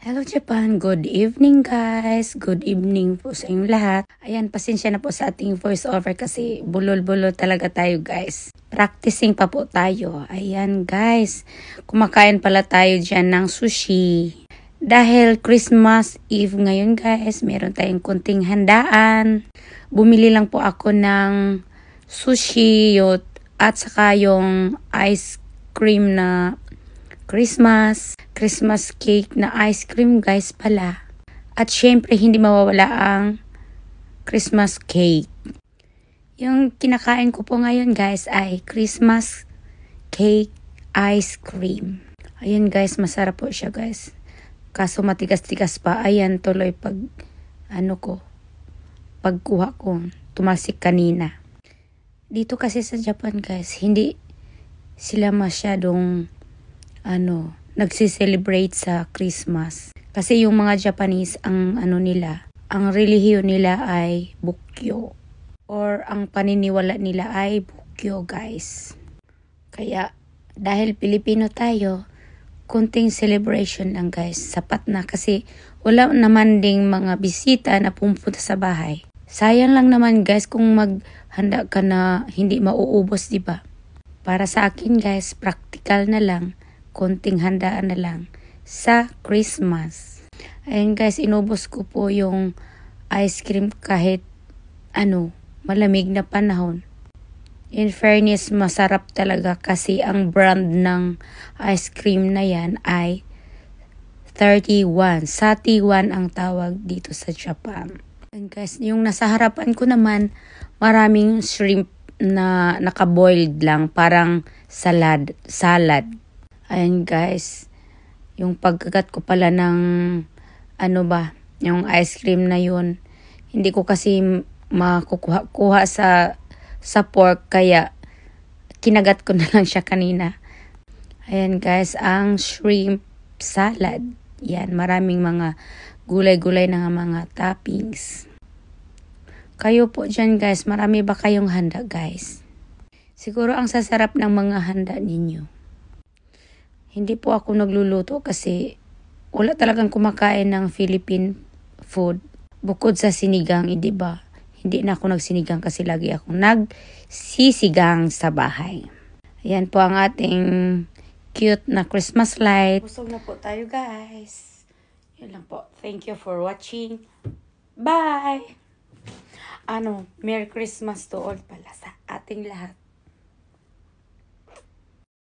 Hello Japan, good evening guys. Good evening po sa inyong lahat. Ayan, pasensya na po sa ating voice over kasi bulol-bulol talaga tayo guys. Practicing pa po tayo. Ayan guys, kumakain pala tayo dyan ng sushi. Dahil Christmas Eve ngayon guys, meron tayong kunting handaan. Bumili lang po ako ng sushi at saka yung ice cream na Christmas cake na ice cream guys pala. At syempre hindi mawawala ang Christmas cake. Yung kinakain ko po ngayon guys ay Christmas cake ice cream. Ayan guys, masarap po siya guys. Kaso matigas-tigas pa. Ayan tuloy pagkuha ko. Tumalsik kanina. Dito kasi sa Japan guys, hindi sila masyadong nagsiselebrate sa Christmas. Kasi yung mga Japanese, ang relihiyon nila ay Bukkyo. Or ang paniniwala nila ay Bukkyo, guys. Kaya, dahil Pilipino tayo, kunting celebration lang, guys. Sapat na kasi wala naman ding mga bisita na pumunta sa bahay. Sayang lang naman, guys, kung maghanda ka na hindi mauubos, diba? Para sa akin, guys, practical na lang. Konting handaan na lang sa Christmas. Ayun guys, inubos ko po yung ice cream kahit malamig na panahon. In fairness, masarap talaga kasi ang brand ng ice cream na yan ay 31. Satiwan ang tawag dito sa Japan. And guys, yung nasa harapan ko naman, maraming shrimp na naka-boiled lang, parang salad. Ayan guys, yung pagkagat ko pala ng yung ice cream na yun, hindi ko kasi makukuha sa pork, kaya kinagat ko na lang siya kanina. Ayan guys, ang shrimp salad. Yan, maraming mga gulay-gulay na mga toppings. Kayo po dyan guys, marami ba kayong handa guys? Siguro ang sasarap ng mga handa ninyo. Hindi po ako nagluluto kasi wala talagang kumakain ng Philippine food. Bukod sa sinigang, diba? Hindi na ako nagsinigang kasi lagi akong nagsisigang sa bahay. Ayan po ang ating cute na Christmas light. Busog na po tayo guys. Yan lang po. Thank you for watching. Bye! Merry Christmas to all pala sa ating lahat.